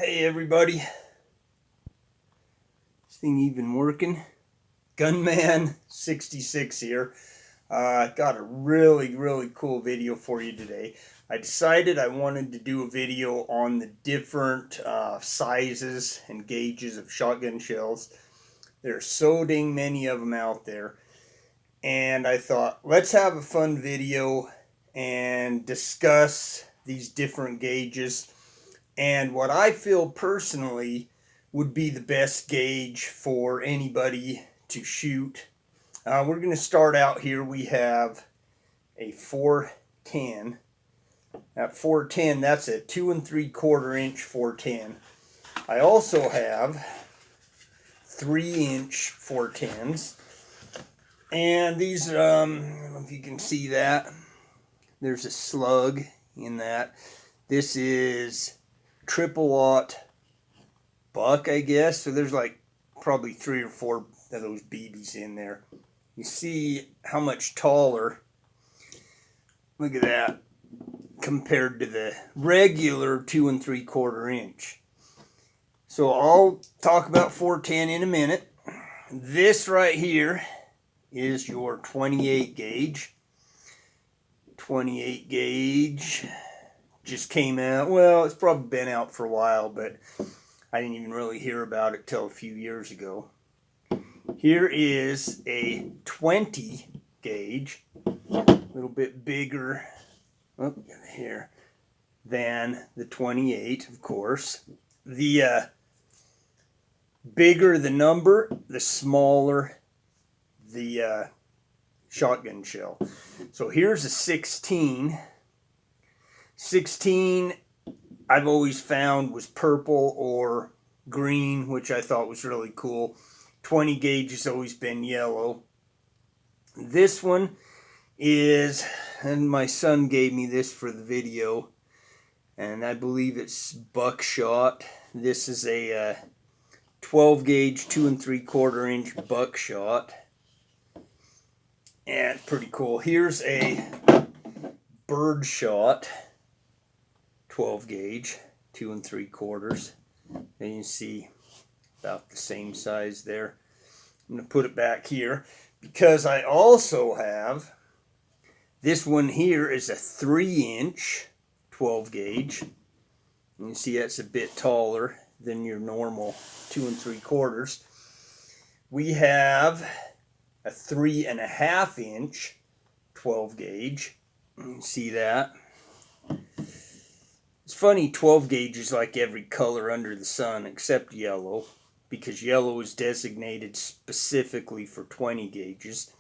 Hey everybody, this thing even working? Gunman 66 here. Got a really cool video for you today. I decided I wanted to do a video on the different sizes and gauges of shotgun shells. There's so dang many of them out there, and I thought let's have a fun video and discuss these different gauges and what I feel personally would be the best gauge for anybody to shoot. We're going to start out here. We have a 410. At 410, that's a 2 3/4 inch 410. I also have 3-inch 410s. And these, I don't know if you can see that. There's a slug in that. This is triple aught buck, I guess. So there's like probably 3 or 4 of those BBs in there. You see how much taller. Look at that compared to the regular 2 3/4 inch. So I'll talk about 410 in a minute. This right here is your 28 gauge. 28 gauge just came out. Well, it's probably been out for a while, but I didn't even really hear about it till a few years ago. Here is a 20 gauge, a little bit bigger here than the 28, of course. The bigger the number, the smaller the shotgun shell. So here's a 16. 16 I've always found was purple or green, which I thought was really cool. 20 gauge has always been yellow. This one is, and my son gave me this for the video, and I believe it's buckshot. This is a 12 gauge 2 3/4 inch buckshot, and pretty cool. Here's a birdshot 12 gauge 2 3/4, and you see about the same size there. I'm going to put it back here because I also have this one here is a 3-inch 12 gauge. And you see that's a bit taller than your normal 2 3/4. We have a 3.5-inch 12 gauge. You can see that. It's funny, 12 gauge is like every color under the sun except yellow, because yellow is designated specifically for 20 gauges.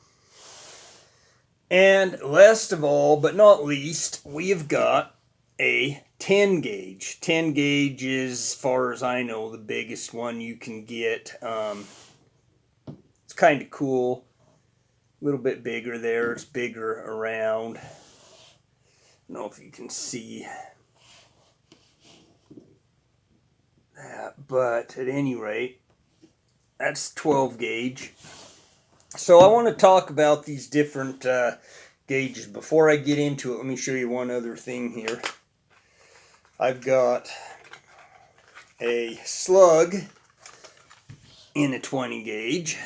And last of all, but not least, we have got a 10 gauge. 10 gauge is, as far as I know, the biggest one you can get. It's kind of cool. A little bit bigger there. It's bigger around. I don't know if you can see that, but at any rate, that's 12 gauge. So I want to talk about these different gauges. Before I get into it, let me show you one other thing here. I've got a slug in a 20 gauge.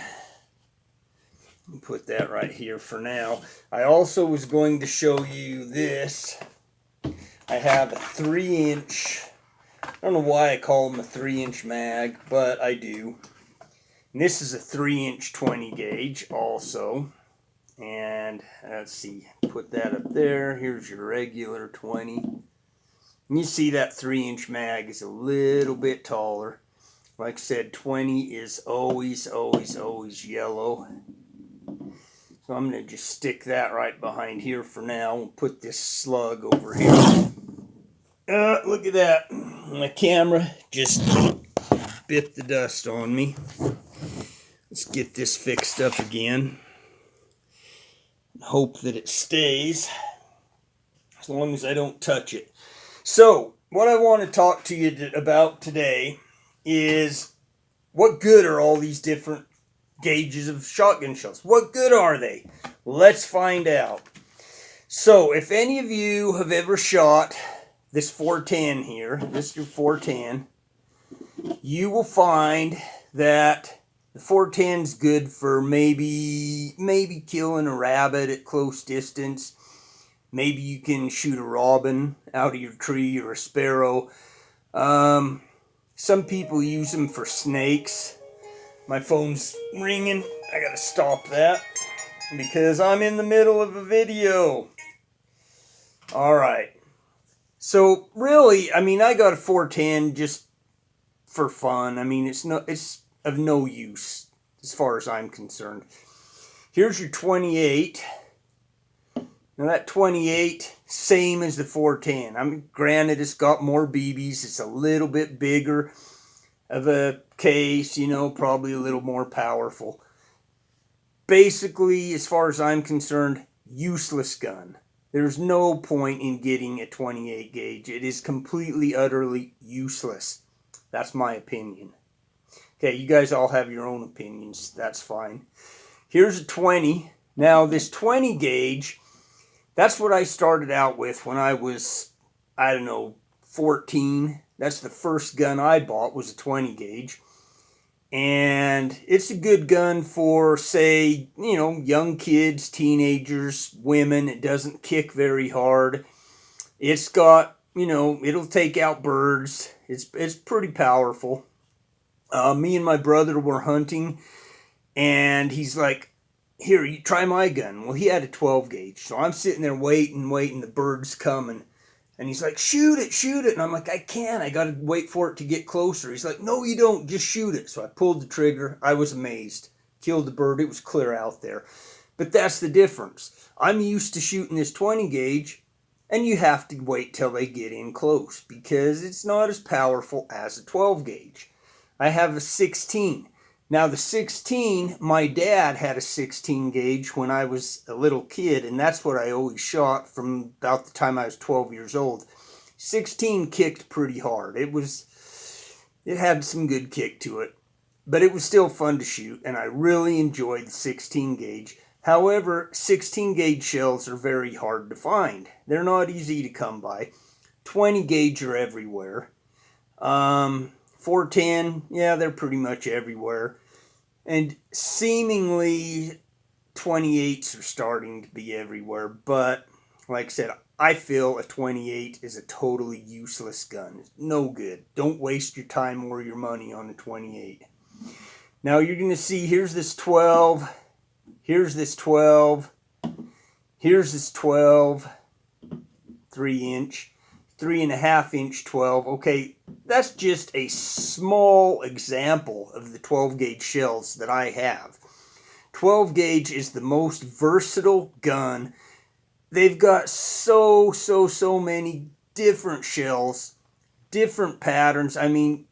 Put that right here for now. I also was going to show you this. I have a 3-inch, I don't know why I call them a 3-inch mag, but I do. And this is a 3-inch 20 gauge also. And let's see, put that up there. Here's your regular 20. And you see that 3-inch mag is a little bit taller. Like I said, 20 is always yellow. So I'm going to just stick that right behind here for now. We'll put this slug over here. Look at that. My camera just bit the dust on me. Let's get this fixed up again. Hope that it stays as long as I don't touch it. So, what I want to talk to you about today is what good are all these different gauges of shotgun shells? What good are they? Let's find out. So, if any of you have ever shot this 410 here, this is your 410, you will find that the 410 is good for maybe killing a rabbit at close distance. Maybe you can shoot a robin out of your tree or a sparrow. Some people use them for snakes. My phone's ringing. I gotta stop that because I'm in the middle of a video. Alright. So really, I mean, I got a 410 just for fun. I mean, it's of no use as far as I'm concerned. Here's your 28. Now that 28, same as the 410. I mean, granted, it's got more BBs. It's a little bit bigger of a case, you know, probably a little more powerful. Basically, as far as I'm concerned, useless gun. There's no point in getting a 28 gauge. It is completely, utterly useless. That's my opinion. Okay, you guys all have your own opinions. That's fine. Here's a 20. Now, this 20 gauge, that's what I started out with when I was, I don't know, 14. That's the first gun I bought, was a 20 gauge. And it's a good gun for, say, you know, young kids, teenagers, women. It doesn't kick very hard. It's got, you know, it'll take out birds. It's pretty powerful. Me and my brother were hunting, and he's like, here, you try my gun. Well, he had a 12 gauge, so I'm sitting there waiting, the bird's coming. And he's like, shoot it. And I'm like, I can't. I got to wait for it to get closer. He's like, no, you don't. Just shoot it. So I pulled the trigger. I was amazed. Killed the bird. It was clear out there. But that's the difference. I'm used to shooting this 20 gauge, and you have to wait till they get in close because it's not as powerful as a 12 gauge. I have a 16. Now the 16, my dad had a 16 gauge when I was a little kid, and that's what I always shot from about the time I was 12 years old. 16 kicked pretty hard. It had some good kick to it, but it was still fun to shoot, and I really enjoyed the 16 gauge. However, 16 gauge shells are very hard to find. They're not easy to come by. 20 gauge are everywhere. 410, yeah, they're pretty much everywhere. And seemingly 28s are starting to be everywhere. But, like I said, I feel a 28 is a totally useless gun. It's no good. Don't waste your time or your money on a 28. Now you're going to see, here's this 12. Here's this 12. Here's this 12. 3-inch. 3.5-inch 12. Okay, that's just a small example of the 12 gauge shells that I have. 12 gauge is the most versatile gun. They've got so many different shells, different patterns. I mean,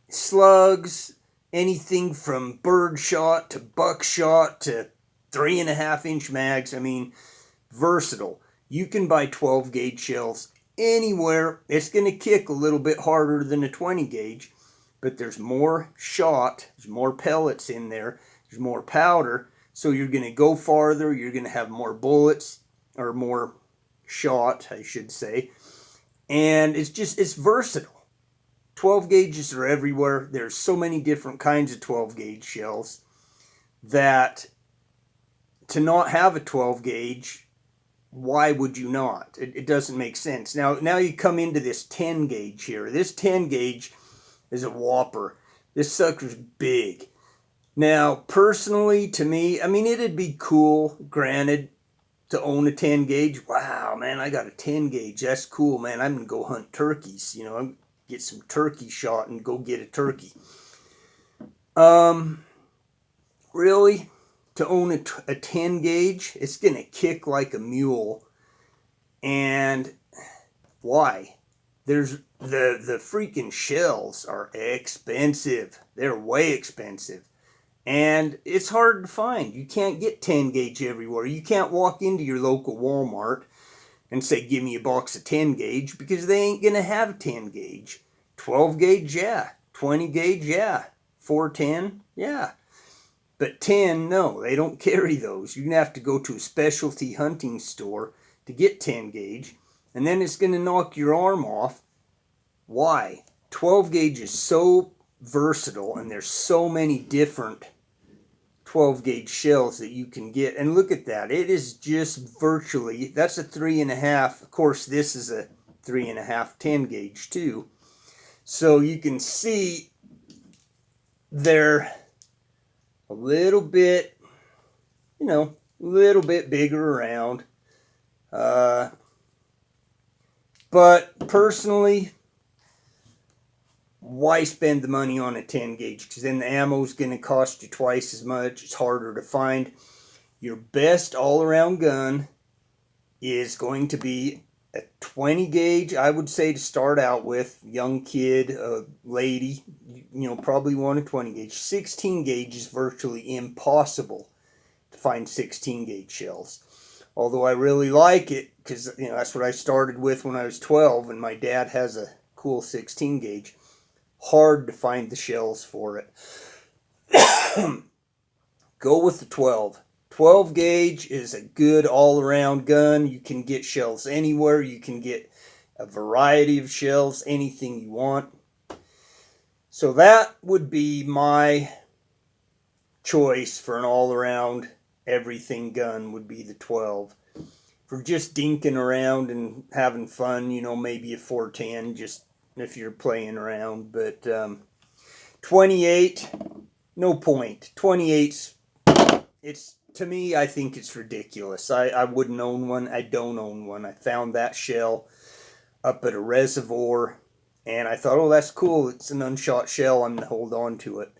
slugs, anything from birdshot to buckshot to 3.5-inch mags. I mean, versatile. You can buy 12 gauge shells anywhere. It's going to kick a little bit harder than a 20 gauge, but there's more shot, there's more pellets in there, there's more powder, so you're going to go farther, you're going to have more bullets, or more shot, I should say, and it's versatile. 12 gauges are everywhere. There's so many different kinds of 12 gauge shells that to not have a 12 gauge, why would you not? It doesn't make sense. Now you come into this 10 gauge here. This 10 gauge is a whopper. This sucker's big. Now, personally, to me, I mean, it'd be cool, granted, to own a 10 gauge. Wow, man, I got a 10 gauge. That's cool, man. I'm going to go hunt turkeys. You know, I'm get some turkey shot and go get a turkey. Really? To own a 10 gauge, it's going to kick like a mule. And why? There's the freaking shells are expensive. They're way expensive. And it's hard to find. You can't get 10 gauge everywhere. You can't walk into your local Walmart and say, give me a box of 10 gauge, because they ain't going to have 10 gauge. 12 gauge, yeah. 20 gauge, yeah. 410, yeah. But 10, no, they don't carry those. You're going to have to go to a specialty hunting store to get 10 gauge, and then it's going to knock your arm off. Why? 12 gauge is so versatile, and there's so many different 12 gauge shells that you can get. And look at that, it is just virtually, that's a 3.5. Of course, this is a 3.5 10 gauge too. So you can see they're a little bit, you know, a little bit bigger around. But personally, why spend the money on a 10 gauge? Because then the ammo is going to cost you twice as much. It's harder to find. Your best all-around gun is going to be a 20 gauge, I would say, to start out with. Young kid, lady, you know, probably want a 20 gauge. 16 gauge is virtually impossible to find 16 gauge shells. Although I really like it because, you know, that's what I started with when I was 12, and my dad has a cool 16 gauge. Hard to find the shells for it. Go with the 12. 12 gauge is a good all-around gun. You can get shells anywhere. You can get a variety of shells, anything you want. So that would be my choice for an all-around everything gun, would be the 12. For just dinking around and having fun, you know, maybe a 410, just if you're playing around. But 28, no point. 28's, it's, to me, I think it's ridiculous. I wouldn't own one. I don't own one. I found that shell up at a reservoir, and I thought, oh, that's cool. It's an unshot shell. I'm going to hold on to it.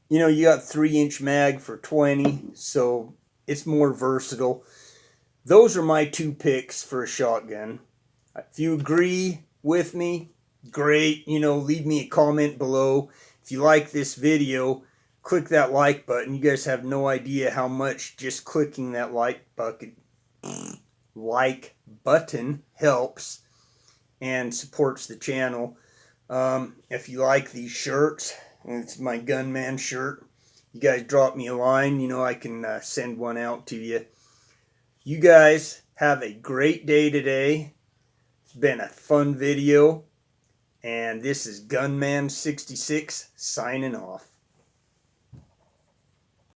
You know, you got 3-inch mag for 20, so it's more versatile. Those are my two picks for a shotgun. If you agree with me, great. You know, leave me a comment below. If you like this video, click that like button. You guys have no idea how much just clicking that like button helps and supports the channel. If you like these shirts, it's my Gunman shirt, you guys drop me a line. You know, I can send one out to you. You guys have a great day today. It's been a fun video, and this is Gunman66 signing off.